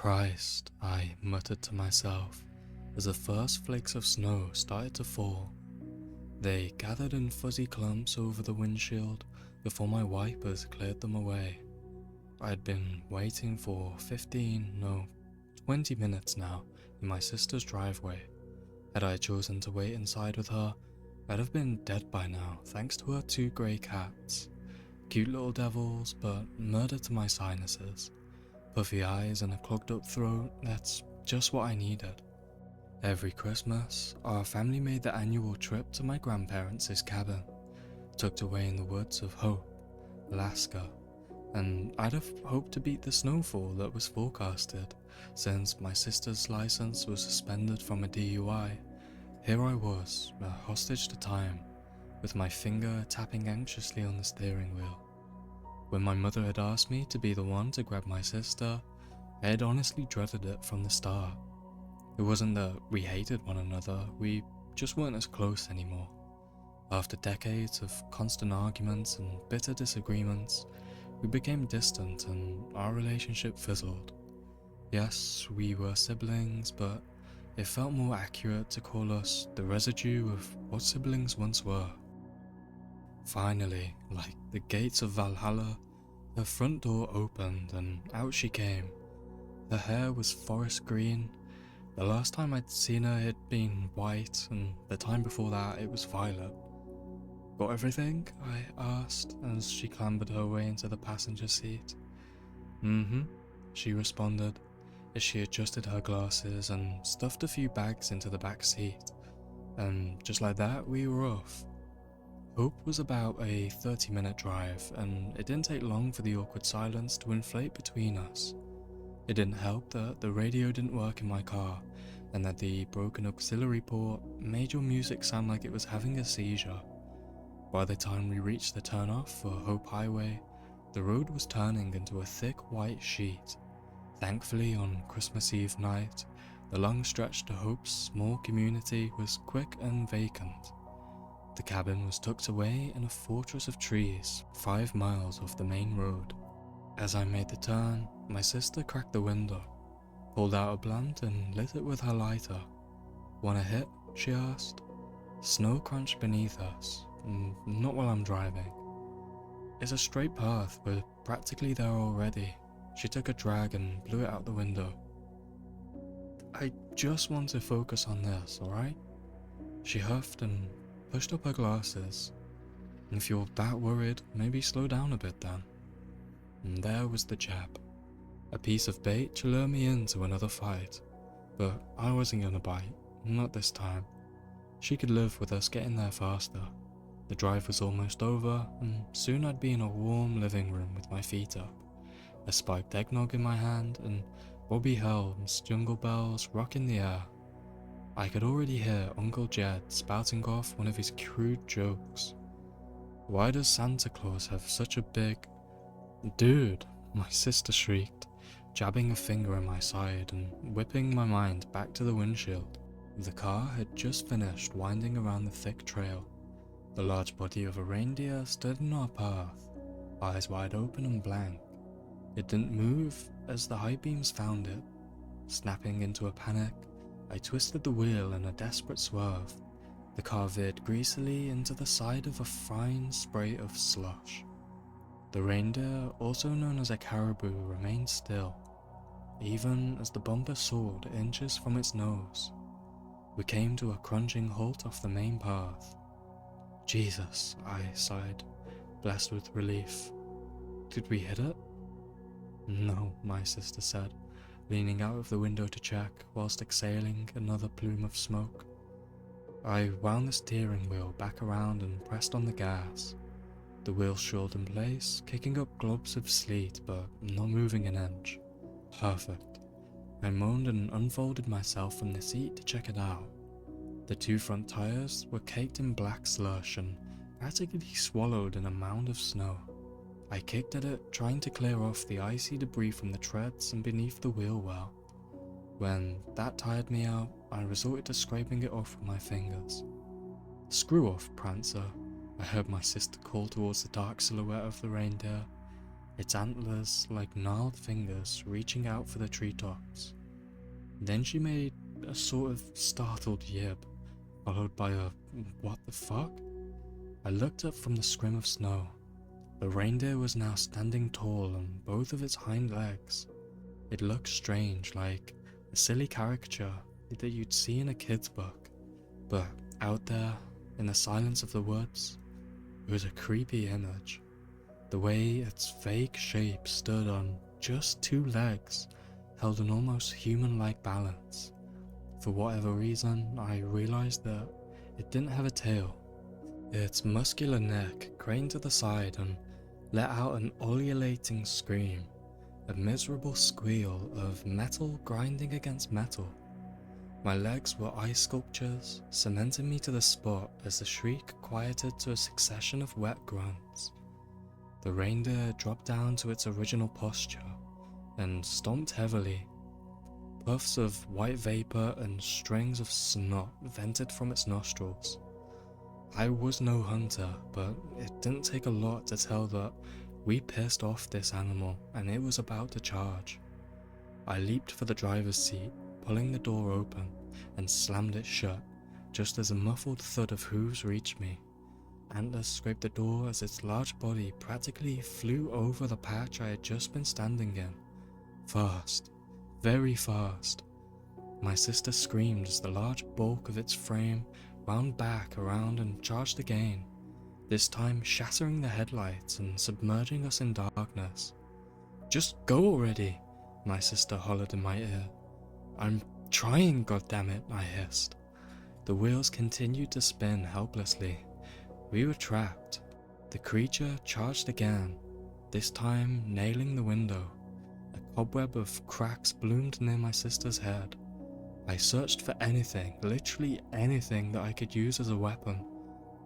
Christ, I muttered to myself as the first flakes of snow started to fall. They gathered in fuzzy clumps over the windshield before my wipers cleared them away. I'd been waiting for 20 minutes now in my sister's driveway. Had I chosen to wait inside with her, I'd have been dead by now thanks to her 2 grey cats. Cute little devils, but murder to my sinuses. Puffy eyes and a clogged up throat, that's just what I needed. Every Christmas, our family made the annual trip to my grandparents' cabin, tucked away in the woods of Hope, Alaska, and I'd have hoped to beat the snowfall that was forecasted, since my sister's license was suspended from a DUI. Here I was, a hostage to time, with my finger tapping anxiously on the steering wheel. When my mother had asked me to be the one to grab my sister, I had honestly dreaded it from the start. It wasn't that we hated one another, we just weren't as close anymore. After decades of constant arguments and bitter disagreements, we became distant and our relationship fizzled. Yes, we were siblings, but it felt more accurate to call us the residue of what siblings once were. Finally, like the gates of Valhalla, her front door opened and out she came. Her hair was forest green. The last time I'd seen her it had been white, and the time before that it was violet. "Got everything?" I asked as she clambered her way into the passenger seat. "Mm-hmm," she responded as she adjusted her glasses and stuffed a few bags into the back seat. And just like that, we were off. Hope was about a 30-minute drive, and it didn't take long for the awkward silence to inflate between us. It didn't help that the radio didn't work in my car, and that the broken auxiliary port made your music sound like it was having a seizure. By the time we reached the turnoff for Hope Highway, the road was turning into a thick white sheet. Thankfully, on Christmas Eve night, the long stretch to Hope's small community was quick and vacant. The cabin was tucked away in a fortress of trees 5 miles off the main road. As I made the turn, my sister cracked the window, pulled out a blunt and lit it with her lighter. "Want a hit?" she asked. Snow crunched beneath us. Not while I'm driving. "It's a straight path, we're practically there already." She took a drag and blew it out the window. "I just want to focus on this, alright?" She huffed and pushed up her glasses. "If you're that worried, maybe slow down a bit then." And there was the jab. A piece of bait to lure me into another fight. But I wasn't gonna bite, not this time. She could live with us getting there faster. The drive was almost over, and soon I'd be in a warm living room with my feet up, a spiked eggnog in my hand, and Bobby Helms' Jungle Bells rock in the air. I could already hear Uncle Jed spouting off one of his crude jokes. "Why does Santa Claus have such a big—" "Dude," my sister shrieked, jabbing a finger in my side and whipping my mind back to the windshield. The car had just finished winding around the thick trail. The large body of a reindeer stood in our path, eyes wide open and blank. It didn't move as the high beams found it. Snapping into a panic, I twisted the wheel in a desperate swerve. The car veered greasily into the side of a fine spray of slush. The reindeer, also known as a caribou, remained still, even as the bumper soared inches from its nose. We came to a crunching halt off the main path. "Jesus," I sighed, blessed with relief. "Did we hit it?" "No," my sister said, leaning out of the window to check whilst exhaling another plume of smoke. I wound the steering wheel back around and pressed on the gas. The wheel shriveled in place, kicking up globs of sleet but not moving an inch. Perfect. I moaned and unfolded myself from the seat to check it out. The 2 front tires were caked in black slush and practically swallowed in a mound of snow. I kicked at it, trying to clear off the icy debris from the treads and beneath the wheel well. When that tired me out, I resorted to scraping it off with my fingers. "Screw off, Prancer," I heard my sister call towards the dark silhouette of the reindeer. its antlers like gnarled fingers reaching out for the treetops. Then she made a sort of startled yip, followed by a "what the fuck?" I looked up from the scrim of snow. The reindeer was now standing tall on both of its hind legs. It looked strange, like a silly caricature that you'd see in a kid's book. But out there, in the silence of the woods, it was a creepy image. The way its vague shape stood on just two legs held an almost human-like balance. For whatever reason, I realized that it didn't have a tail. Its muscular neck craned to the side and let out an ululating scream, a miserable squeal of metal grinding against metal. My legs were ice sculptures, cementing me to the spot as the shriek quieted to a succession of wet grunts. The reindeer dropped down to its original posture and stomped heavily. Puffs of white vapor and strings of snot vented from its nostrils. I was no hunter, but it didn't take a lot to tell that we pissed off this animal and it was about to charge. I leaped for the driver's seat, pulling the door open, and slammed it shut, just as a muffled thud of hooves reached me. Antlers scraped the door as its large body practically flew over the patch I had just been standing in. Fast, very fast. My sister screamed as the large bulk of its frame wound back around and charged again, this time shattering the headlights and submerging us in darkness. "Just go already," my sister hollered in my ear. "I'm trying, goddammit," I hissed. The wheels continued to spin helplessly. We were trapped. The creature charged again, this time nailing the window. A cobweb of cracks bloomed near my sister's head. I searched for anything, literally anything that I could use as a weapon.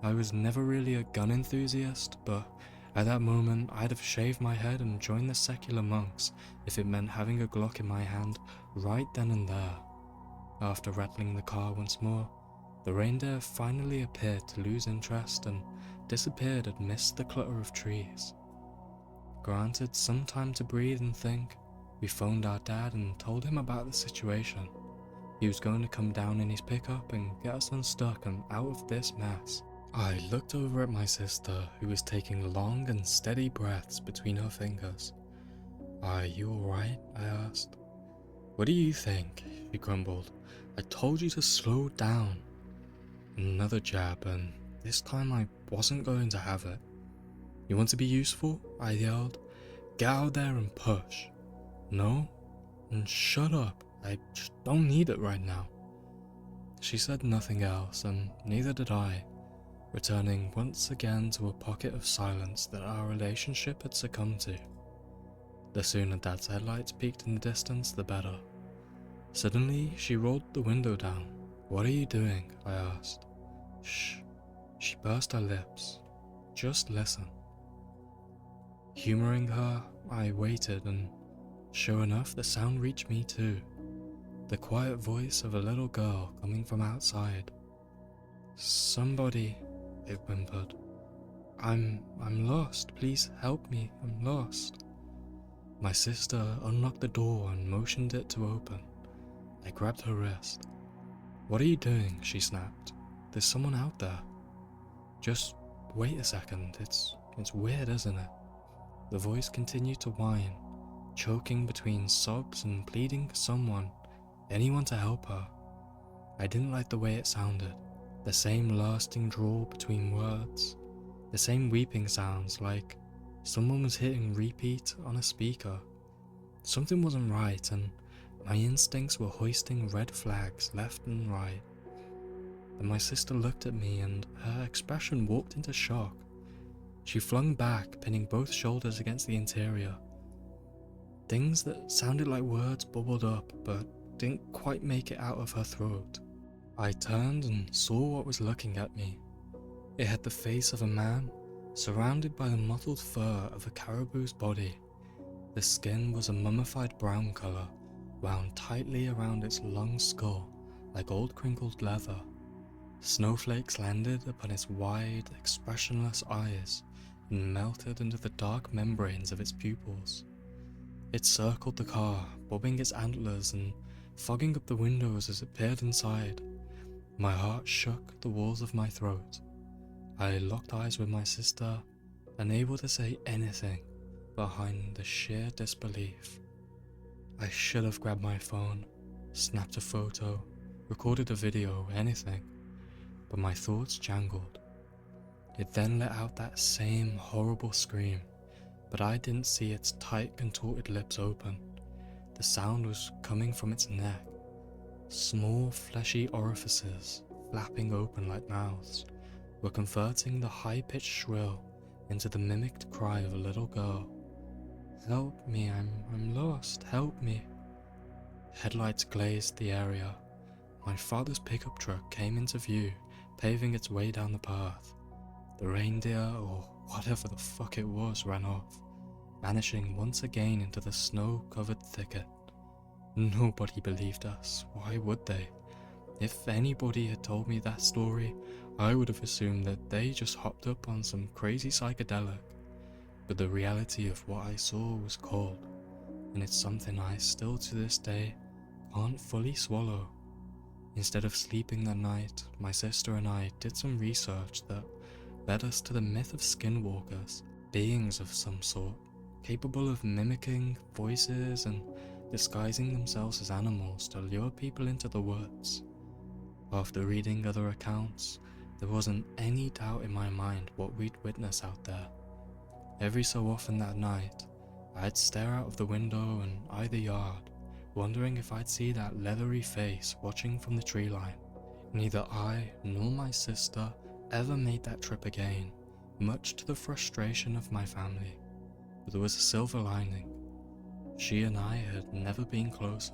I was never really a gun enthusiast, but at that moment I'd have shaved my head and joined the secular monks if it meant having a Glock in my hand right then and there. After rattling the car once more, the reindeer finally appeared to lose interest and disappeared amidst the clutter of trees. Granted some time to breathe and think, we phoned our dad and told him about the situation. He was going to come down in his pickup and get us unstuck and out of this mess. I looked over at my sister, who was taking long and steady breaths between her fingers. "Are you alright?" I asked. "What do you think?" she grumbled. "I told you to slow down." Another jab, and this time I wasn't going to have it. "You want to be useful?" I yelled. "Get out there and push." "No? And shut up. I just don't need it right now." She said nothing else, and neither did I, returning once again to a pocket of silence that our relationship had succumbed to. The sooner Dad's headlights peeked in the distance, the better. Suddenly, she rolled the window down. "What are you doing?" I asked. "Shh." She pursed her lips. "Just listen." Humoring her, I waited, and sure enough, the sound reached me too. The quiet voice of a little girl coming from outside. "Somebody," it whimpered. I'm lost. Please help me. I'm lost." My sister unlocked the door and motioned it to open. I grabbed her wrist. "What are you doing?" she snapped. "There's someone out there." "Just wait a second. It's weird, isn't it?" The voice continued to whine, choking between sobs and pleading for someone, anyone to help her. I didn't like the way it sounded. The same lasting drawl between words. The same weeping sounds, like someone was hitting repeat on a speaker. Something wasn't right, and my instincts were hoisting red flags left and right. Then my sister looked at me, and her expression warped into shock. She flung back, pinning both shoulders against the interior. Things that sounded like words bubbled up, but didn't quite make it out of her throat. I turned and saw what was looking at me. It had the face of a man, surrounded by the mottled fur of a caribou's body. The skin was a mummified brown color, wound tightly around its long skull like old crinkled leather. Snowflakes landed upon its wide, expressionless eyes, and melted into the dark membranes of its pupils. It circled the car, bobbing its antlers and fogging up the windows as it peered inside. My heart shook the walls of my throat. I locked eyes with my sister, unable to say anything behind the sheer disbelief. I should have grabbed my phone, snapped a photo, recorded a video, anything, but my thoughts jangled. It then let out that same horrible scream, but I didn't see its tight, contorted lips open. The sound was coming from its neck. Small, fleshy orifices, flapping open like mouths, were converting the high-pitched shrill into the mimicked cry of a little girl. "Help me, I'm lost, help me." Headlights glazed the area. My father's pickup truck came into view, paving its way down the path. The reindeer, or whatever the fuck it was, ran off, vanishing once again into the snow-covered thicket. Nobody believed us. Why would they? If anybody had told me that story, I would have assumed that they just hopped up on some crazy psychedelic. But the reality of what I saw was cold, and it's something I still to this day can't fully swallow. Instead of sleeping that night, my sister and I did some research that led us to the myth of skinwalkers, beings of some sort, capable of mimicking voices and disguising themselves as animals to lure people into the woods. After reading other accounts, there wasn't any doubt in my mind what we'd witness out there. Every so often that night, I'd stare out of the window and eye the yard, wondering if I'd see that leathery face watching from the tree line. Neither I nor my sister ever made that trip again, much to the frustration of my family. But there was a silver lining. She and I had never been closer.